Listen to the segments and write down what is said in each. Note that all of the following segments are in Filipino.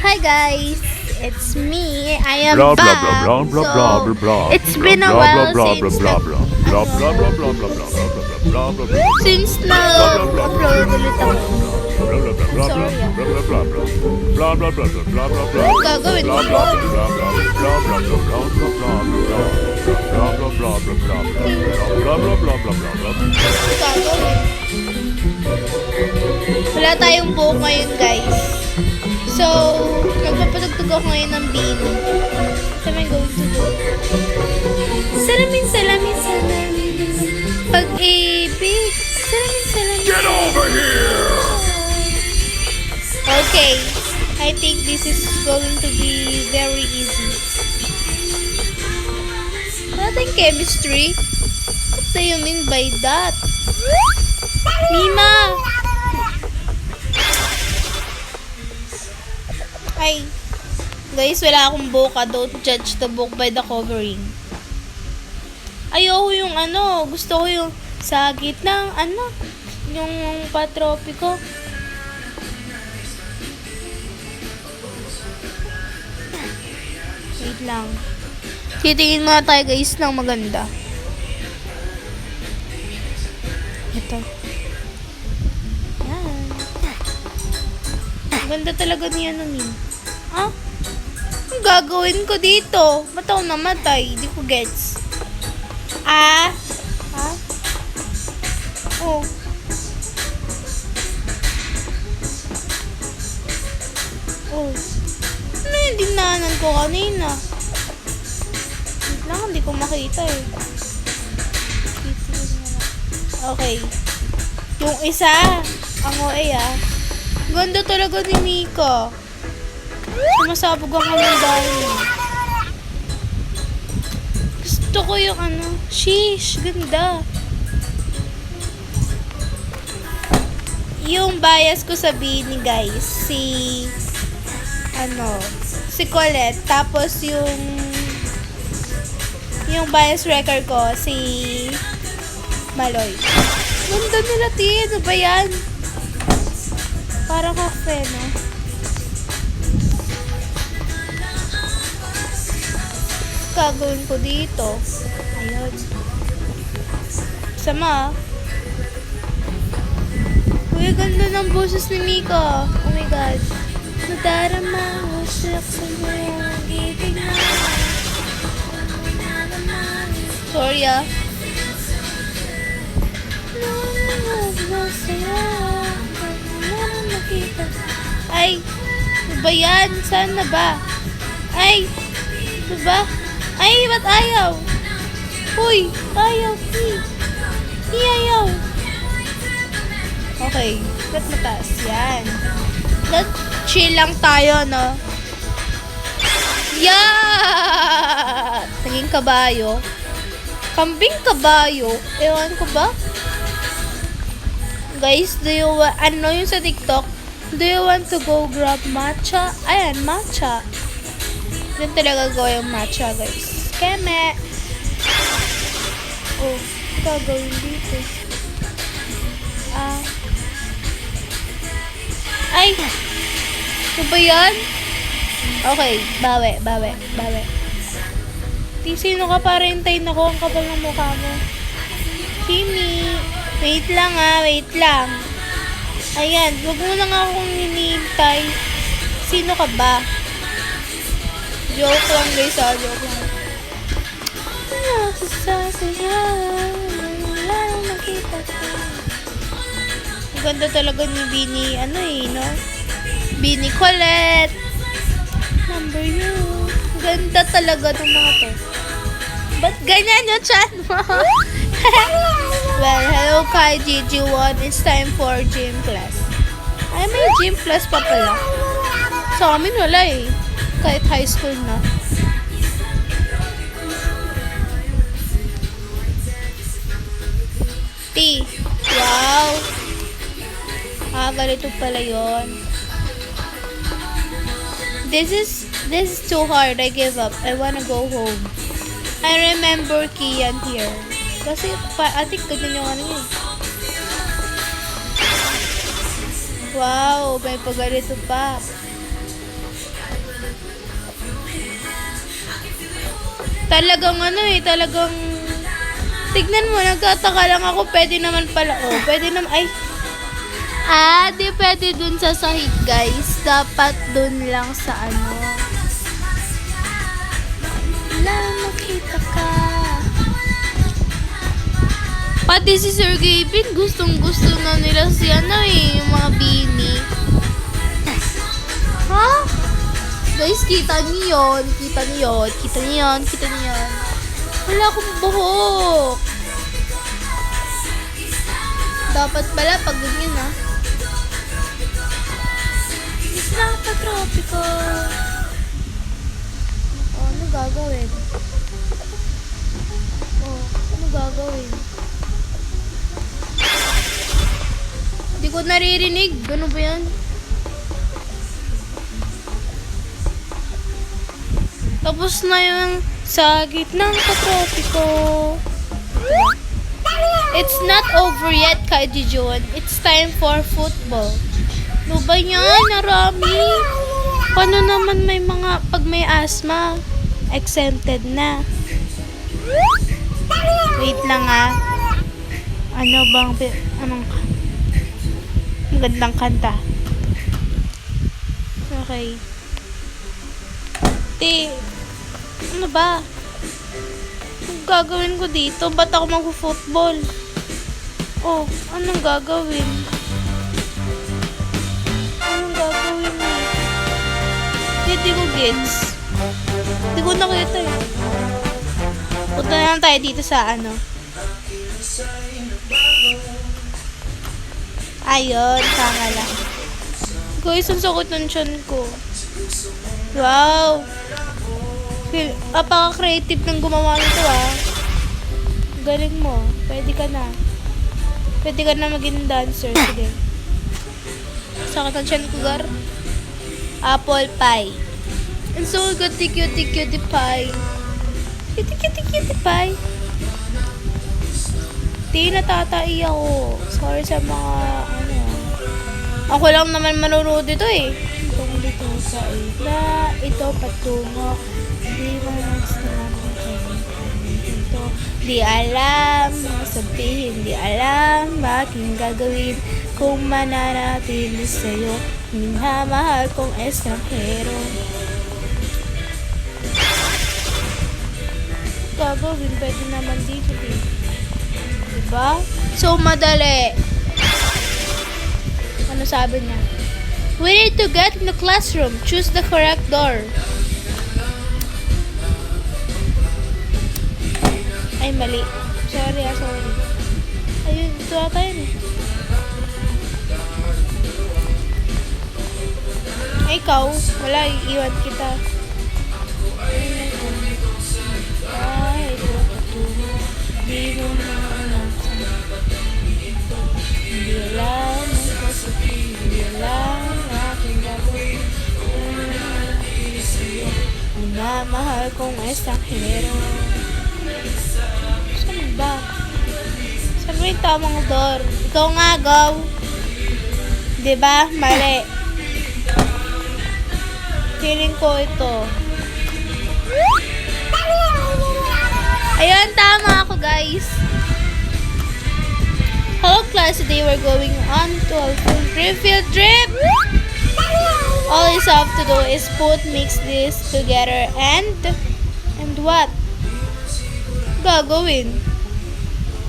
Hi guys, it's me. I am Blah blah back. blah blah blah blah blah blah. It's been a while blah since blah blah blah blah blah blah blah blah blah blah since na-upload ulit ako. Sorry ah. blah blah blah blah blah blah. Anong gagawin ko? Gagawin. Wala tayong buhok ngayon guys. So, nagpapatugtog ako ngayon ng Bini. What am I going to do? Salamin, salamin, salamin. Pag-ibig. Salamin, salamin. Get over here! Okay. I think this is going to be very easy. Nothing chemistry? What do you mean by that? Mima! Ay. Guys, wala akong boka. Don't judge the book by the covering. Ayoko yung ano. Gusto ko yung sa gitnang ano. Yung patropiko. Wait lang. Titingin muna tayo guys ng maganda. Ito. Yan. Ganda talaga niya nun yun. Ah? Ang gagawin ko dito? Ba't ako namatay? Di ko gets. Ah? Ha? Oh. Oh. Ano yung dinaanan ko kanina? Wait lang, hindi ko makita eh. Okay. Yung isa, ang OA ah. Ganda talaga ni Mika. Sumasabog ako ng dahil. Gusto ko yung ano. Sheesh, ganda. Yung bias ko sa Bini guys, si Colette. Tapos yung bias record ko, si Maloy. Ganda nila, Tia. Ano ba yan? Parang cafe, no? Gagawin ko dito. Ayun. Sama. Uy, ganda ng boses ni Mika. Oh my God. Nadarama ko siya sa mga gibig na. Sorry ah. Ay, ano ba yan? Saan na ba? Ay, ano ba? Ay, ba't ayaw? Uy, ayaw. Ayaw. Okay, ba't mataas? Yan. Chill lang tayo, no? Yeah! Naging kabayo. Kambing kabayo. Ewan ko ba? Guys, ano yung sa TikTok? Do you want to go grab matcha? Ayan, matcha. Doon talaga go yung matcha, guys. Keme! Oh, gagawin dito. Ay! Ano ba yan? Okay, bawi. Sino ka para hintayin ako? Ang kapal ng mukha mo. Kimi! Wait lang. Ayan, wag mo na nga akong hinihintay. Sino ka ba? Joke lang guys, joke lang. Wala nang makita ko. Ang ganda talaga ni Bini, no? Bini Colette. Number you. Ganda talaga ng mga to. Ba't ganyan yung chan mo? Well, hello kay GG1. It's time for gym class. Ay, may gym class pa pala. Sa amin wala eh. Kahit high school na. T. Wow. Ganito pala yun. This is too hard. I give up. I wanna go home. I remember Kian here. Kasi, I think ganyan yung ano yun. Wow, may pagalito pa. Talagang talagang tignan mo, nagtataka lang ako, pwede naman pala, pwede naman, di pwede dun sa sahig, guys. Dapat dun lang sa makita ka. Pati si Sir Gavin, gustong-gusto na nila si yung mga bini. Ha? Guys, kita niyo yun. Wala akong buhok. Dapat pala pag ganyan, Miss lang pa tropiko. Ano gagawin? Ano gagawin? Hindi ko naririnig. Gano ba yan? Tapos na yung sa gitnang katropiko. It's not over yet, Kay Dijon. It's time for football. Ano ba yan? Narami. Paano naman may mga, pag may asthma, exempted na. Wait lang anong magandang kanta. Okay. Ano ba? Anong gagawin ko dito? Ba't ako mag-football? Anong gagawin? Hindi ko gets. Hindi ko nakita Punta na lang tayo dito sa Ayun, tama lang. Guys, ang sakot ng tiyan ko. Wow! Apaka-creative ng gumawa nito, Galing mo. Pwede ka na. Pwede ka na maging dancer. Sige. Sakit ng tiyan ko, gar. Apple pie. And so cutie pie. Cutie pie. Natatai ako. Sorry sa mga Ako lang naman manonood dito Kung dito sa ila, ito patungo. Di mo ito. Di alam, sabihin, di alam, aking gagawin kung mananatili sa'yo. Minamahal kong estranghero. Gagawin, pwede naman dito diba? So, madali. Ano sabi niya? We need to get in the classroom. Choose the correct door. Ay, mali. Sorry. Ayun, ito ata yun Ay, ikaw. Wala, iiwan kita. Ay, ito patungo. Di mo hindi alam ang kasabihin. Hindi alam aking gagawin. Minamahal kong estranghero. Saan ba? Saan mo yung tamang door? Ikaw nga, go. Diba? Mali. Feeling ko ito. Ayun, tama ako, guys. Hello, class. Today we're going on to a field trip. All you have to do is mix this together and what? Gagawin.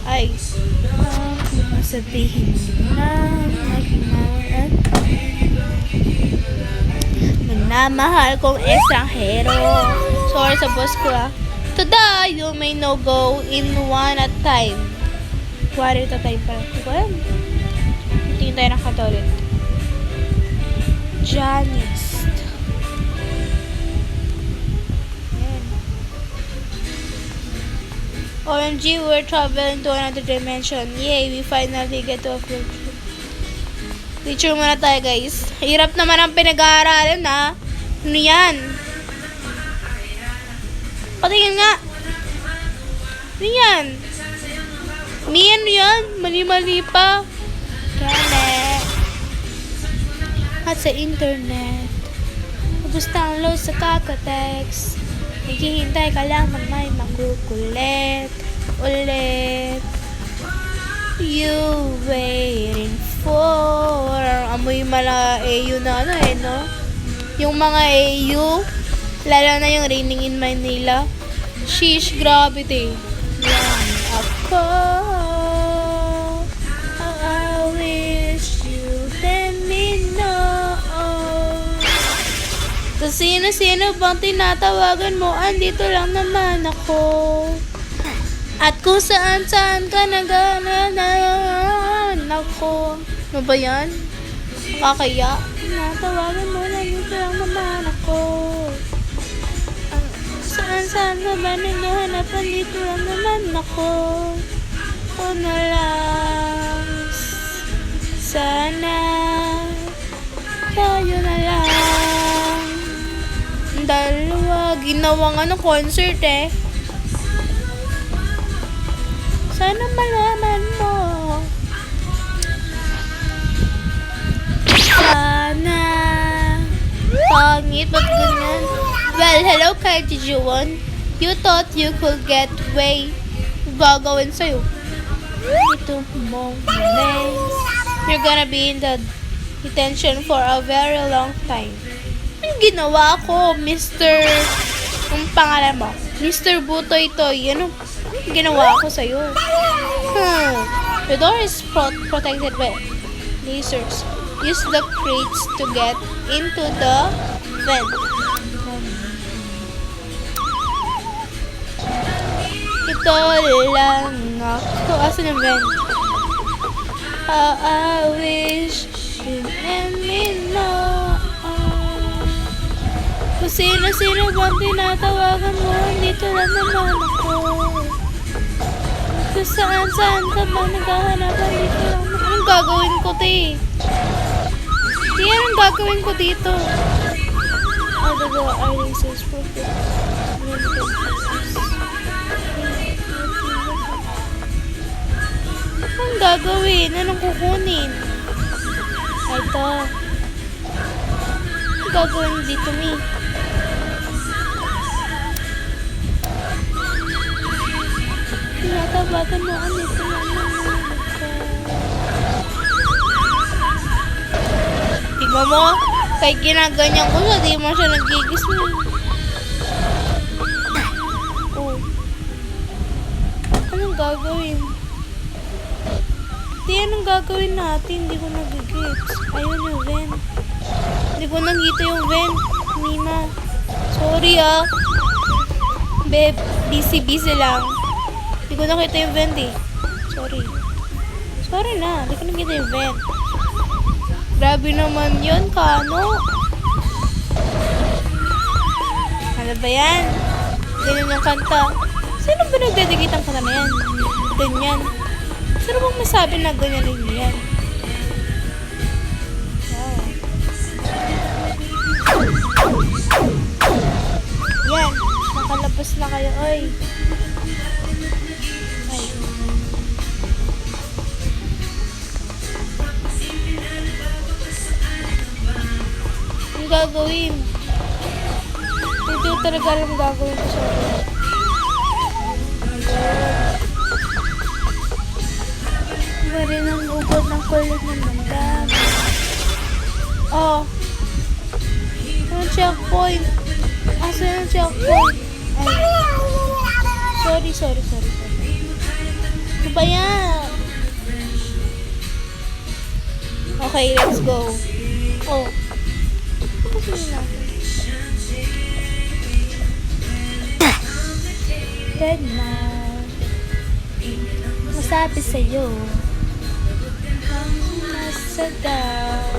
Ay. Sabihin na minamahal kong estranghero. Sorry sa boss ko Today, you may no go in one at time. Kuwari ito tayo pala. Hindi ko alam. Tingin tayo ng katolit. Janist. OMG, we're traveling to another dimension. Yay, we finally get to a field trip. Picture muna tayo, guys. Hirap naman ang pinag-aaralan, Ano yan? Patingin nga. Ano yan? Ano yan? Mali-mali pa. Kaya at sa internet. Tapos download sa Kakatext. Naghihintay ka lang na may makukulit ulit. You waiting for... Amoy mala AU na ano eh, no? Yung mga AU, lalo na yung Raining in Manila. Sheesh, gravity. Lang ako. I wish you let me know. So, sino-sino bang tinatawagan mo? Andito lang naman ako. At kung saan-saan ka nagananan ako. Ano ba yan? Kakaya? Tinatawagan mo, nandito lang naman ako. Saan-saan ka ba naghahanap? Andito lang naman ako. O na lang. Sana tayo na lang. Dalawa. Ginawang concert eh. Sana malaman mo. Sana. Pangit, ba't ganyan? Well, hello kay Jijuwon. You thought you could get away. Gagawin sa'yo. Ito mong mess. You're gonna be in the detention for a very long time. Ang ginawa ko, Mr. Ang pangalan mo? Mr. Butoy Toy. Ano ginawa ko sa'yo? The door is protected by lasers. Use the crates to get into the vent. Ito lang ako. Asan yung vent? I wish you let me know. Kung sino-sino bang tinatawagan mo, dito lang naman ako. Kung saan-saan ka ba naghahanap, dito lang naman. Anong gagawin ko, te? Anong gagawin ko dito? The lasers perfect. Anong gagawin? Anong kukunin? Ito. Anong gagawin dito, me? Tinatawagan mo ang dito naman. Tingnan mo, kahit ginaganyan ko siya, di mo siya nagigising. Oh. Anong gagawin? Anong gagawin natin? Hindi ko nagigits. Ayun yung vent. Hindi ko nakita yung vent. Nina. Sorry ah. Beb, busy lang. Hindi ko nakita yung vent eh. Sorry. Sorry na. Hindi ko nakita yung vent. Grabe naman yun, Kano. Ano ba yan? Ganyan yung kanta. Sino ba nagdedikit ang kanta na yan? Ganyan. Sino bang masabi na ganyan rin yan? Wow. Yan. Nakalabas na kayo, oy. Ay. Ang gagawin? Hindi ko talaga alam gagawin ko sa ulit. Iba rin ang ugot ng kulit ng damdam. Oh. Anong checkpoint? Asan yung checkpoint? Ay. Sorry. Ano ba yan? Okay, let's go. Oh. Tapos yun natin. Dead na. Masabi sa'yo. Nasa daw.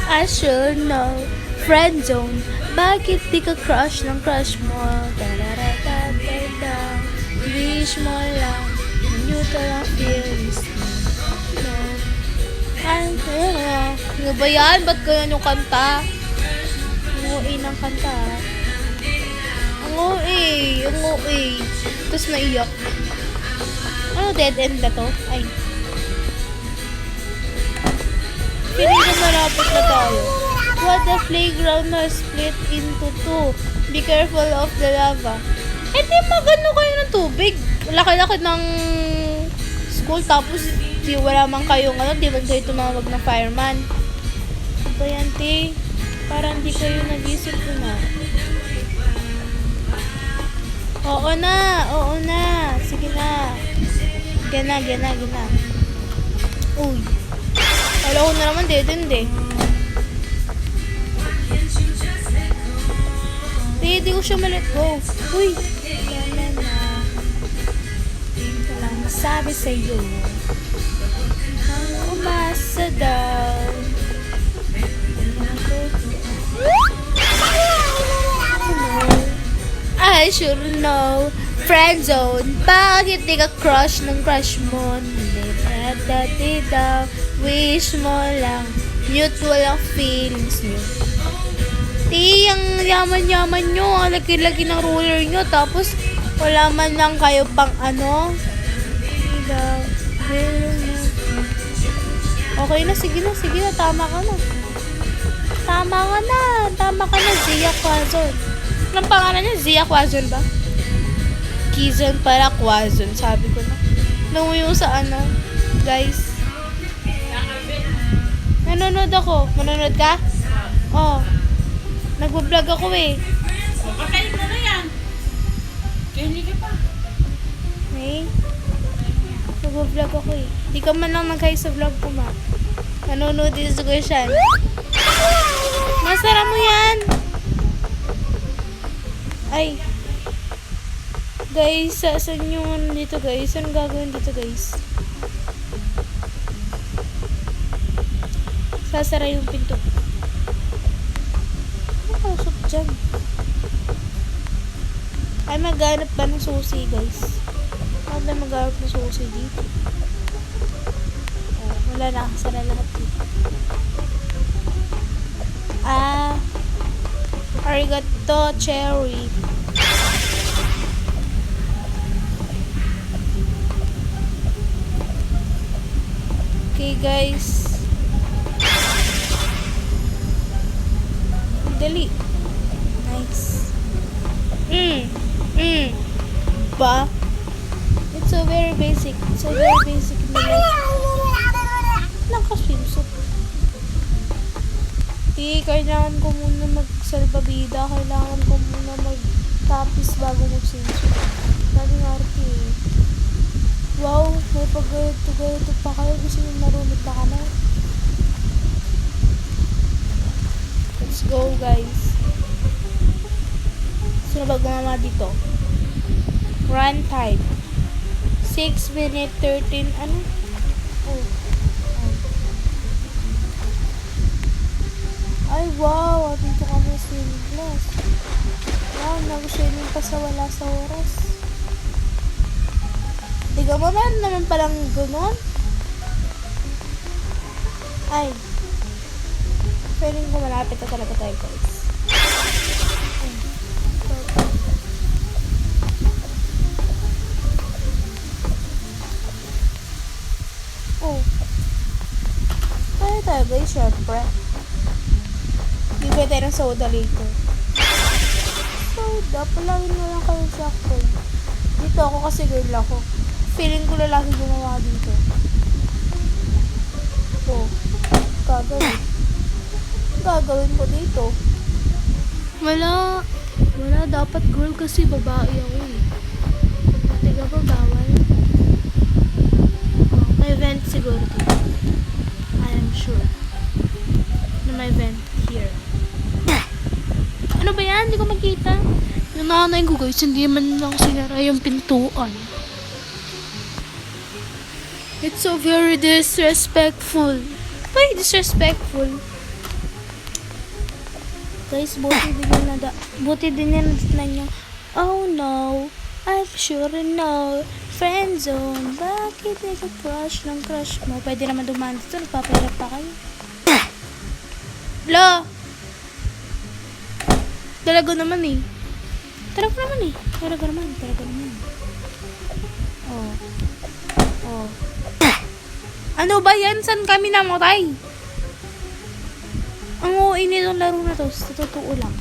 I should know. Friend zone. Bakit di ka crush ng crush mo? Da-da-da-da-da-da. Wish mo lang. You don't feel this. No. Ano ba yan? Ba't ganyan yung kanta? Ang uwi ng kanta. Ang uwi. Tapos naiyak. Ano, dead end na to? Ay. Feeling ko malapit na tayo. What the playground has split into two. Be careful of the lava. Eh di magano kayo ng tubig. Laki-laki ng school tapos di wala man kayong ano, di man kayo tumawag ng fireman. Ano ba yan, te? Parang di kayo nag-isip ko na. Oo na. Sige na. Gana. Uy. Alam ko na naman, dead end eh. Hindi ko siya ma-let go. Uy. Wala na. Wala masabi sa'yo. Ang umasa daw. I should know. Friend zone. Bakit di ka crush ng crush mo? Dati daw. Wish mo lang. Mutual ang feelings nyo. Di, ang yaman-yaman nyo. Ang laki-laki ng ruler nyo. Tapos, wala man lang kayo pang ano. Daw. Okay na, sige na. Tama ka na, Zia Quazon. Anong pangalan niya? Zia Quazon ba? Kizon para Quazon, sabi ko na. Nung yung sa ano, guys. Nanonood ako. Manonood ka? Oo. Nagbablog ako eh. Pagkain mo na yan. Kaya hindi ka pa. Eh? Nagbablog ako eh. Di ka man lang nag-hi sa vlog ko, ma. Nanonood din sa question. Masara mo yan! Ay. Guys, saan yung ano dito, guys? Anong gagawin dito, guys? Sasara yung pinto. Ano kausap dyan? Ay, maghanap ba ng susi, guys? Ano ba maghanap ng susi dito? Oh, wala na. Sara lahat dito. Arigato, cherry. Okay, guys. Dali. Nice. Ba? It's so very basic. Nakaswimsuit. Kailangan ko muna mag-salbabida. Kailangan ko muna mag-tapis bago mag-swimsuit. Lagi nga arte eh. Wow, may pag-gayot-gayot pa kayo. Gusto nyo marunod na kami. Let's go, guys. Sino ba gumama dito? Run time. 6 minute 13. Ano? Oh. Ay, wow. Dito kami sa swimming class. Wow, nag-swimming pa sa wala sa oras. Di ka ba meron naman palang gano'n? Ay. Feeling ko malapit na talaga tayo, guys. Oh. Tayo, guys, syempre. Bibigay tayo ng soda later. Soda? Palagin mo lang kayo sa ako. Dito ako kasi girl ako. Feeling ko lalaki gumawa dito. Oh. Gagawin ko dito. Wala. Dapat girl kasi babae ako eh. Tiga ba bawal? Oh, may vent siguro dito. I am sure. Na may vent here. Ano ba yan? Hindi ko makita. Yung nanay ko guys, hindi man lang sinara yung pintuan. It's so very disrespectful. Why disrespectful? Guys, buti din yan na niya. Oh no, I'm sure no. Friend zone. Bakit nag-crush ng crush mo? Pwede naman dumaan dito. Nagpapahirap pa kayo. Lo! Talaga naman eh. Talaga naman. Oh. Ano ba yan? Saan kami namatay? Ang OA nitong laro na to, sa totoo lang.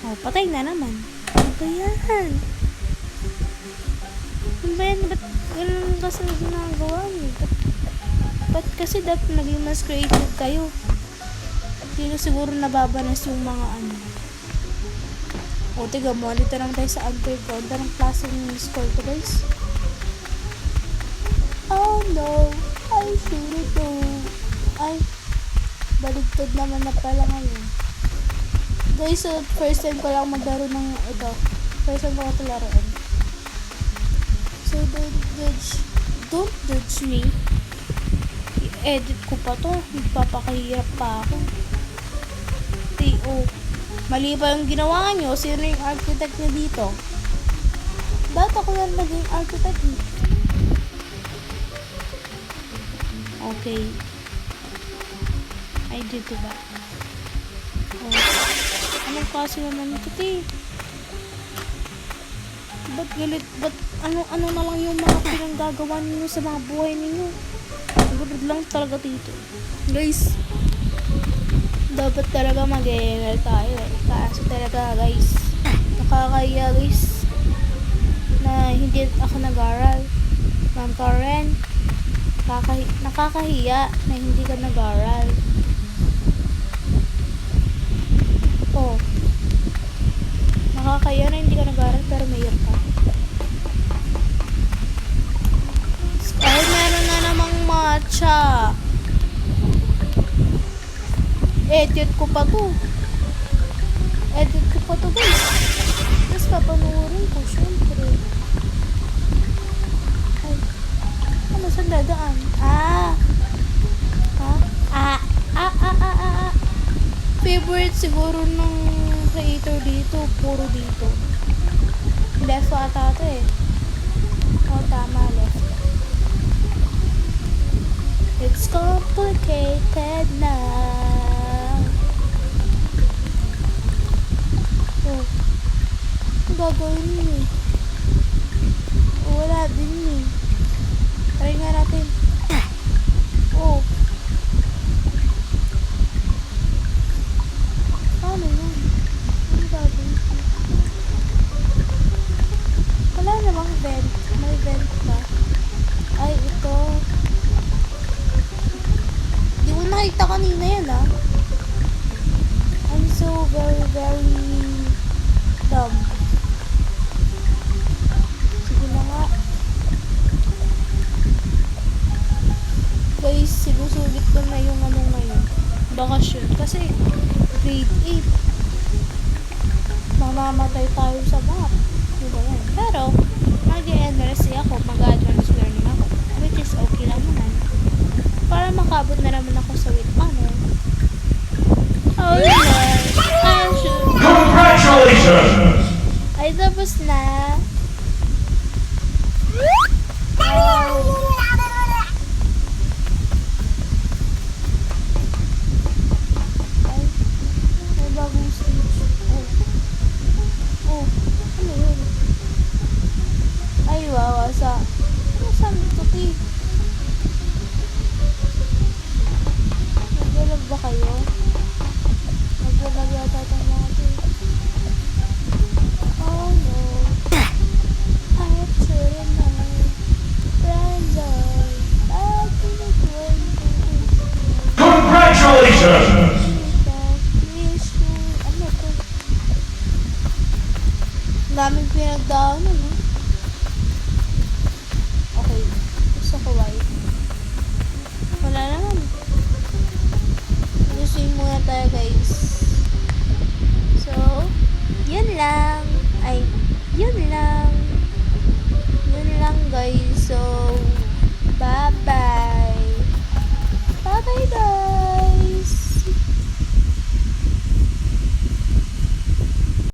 Oh, patay na naman. Ano ba yan? Ano ba yan? Ba't ganun kasi ginagawa niyo? Ba't kasi dapat naging mas creative kayo? Dito siguro nababanas yung mga ano. O, tiga mo. Dito lang tayo sa underground. Anong klaseng score to, guys? Oh, no. I shouldn't go. Ay, baligtad naman na pala ngayon. Guys, so, first time ko lang maglaro ng ito. First time ko ito laruin. So, don't judge me. I-edit ko pa to. Magpapakahirap pa ako. T.O. Mali pa yung ginawa nyo. Sino yung architect nyo dito? Dati ako yan naging architect nyo. Okay. Ay, dito ba? Oh. Anong klase naman ito, te? Ba't galit? Ba't ano na lang yung mga pinanggagawa ninyo sa mga buhay ninyo? Gulod lang talaga dito. Guys, dapat talaga mag-ML tayo eh. Kaso talaga, guys, nakakahiya, guys, na hindi ako nag-aral. Ma'am Karen, nakakahiya na hindi ka nag-aral. Oh, nakakahiya na hindi ka nag-aral pero mayor ka. Ay, meron na namang matcha. Edit ko pa to. Edit ko pa to, guys. Tapos papanuorin ko, syempre. Ay, ano saan dadaan? Favorite siguro ng creator dito, puro dito. Left ata ito eh. O, tama, left. It's complicated now. Oh, ang gagawin niyo eh. Wala din eh. Try nga natin. Oh. Paano yan? Ano gagawin? Wala namang vent. May vent ba? Ay, ito. Di mo nakita kanina yan, ah. I'm so very, very dumb. Sige na nga. Guys, sinusulit ko na yung ano ngayon. Bakasyon. Kasi, grade 8. Mamamatay tayo sa map. Diba yan? Pero, mag-NRC ako. Mag-advanced learning ako. Which is okay lang naman. Para makabot na naman ako sa with honor. Oh, Lord. Congratulations! Ay, tapos na. Ay, may bagong stage. Oh, ano yun? Ay, wawasa. Ano saan ito, ti? Naglalag ba kayo? Naglalag yata itong mga to. Oh no. I should've known. Friends are back to the Congratulations! Ano to? Daming pinagdaanan, no? Okay. Gusto ko white. Wala naman. Mag-swing muna tayo, guys. So, yun lang.